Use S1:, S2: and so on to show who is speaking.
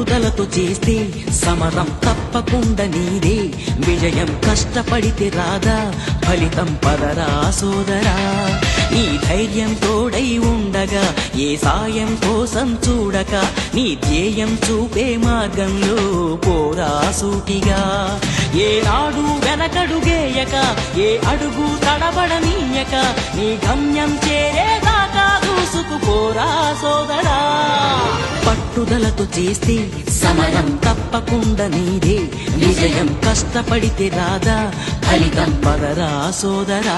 S1: పట్టుదలతో చేస్తే సమరం తప్పకుండా నీదే విజయం కష్టపడితే రాదా ఫలితం పదరా సోదరా నీ ధైర్యం తోడై ఉండగా ఏ సాయం కోసం చూడక నీ ధ్యేయం చూపే మార్గంలో పోరా సూటిగా ఏనాడు వెనకడుగేయక ఏ అడుగు తడబడనీయక నీ గమ్యం చేరేదాకా దూసుకుపోరా సోదరా పట్టుదలతో చేస్తే సమరం తప్పకుండా నీదే విజయం కష్టపడితే రాదా ఫలితం పదరా సోదరా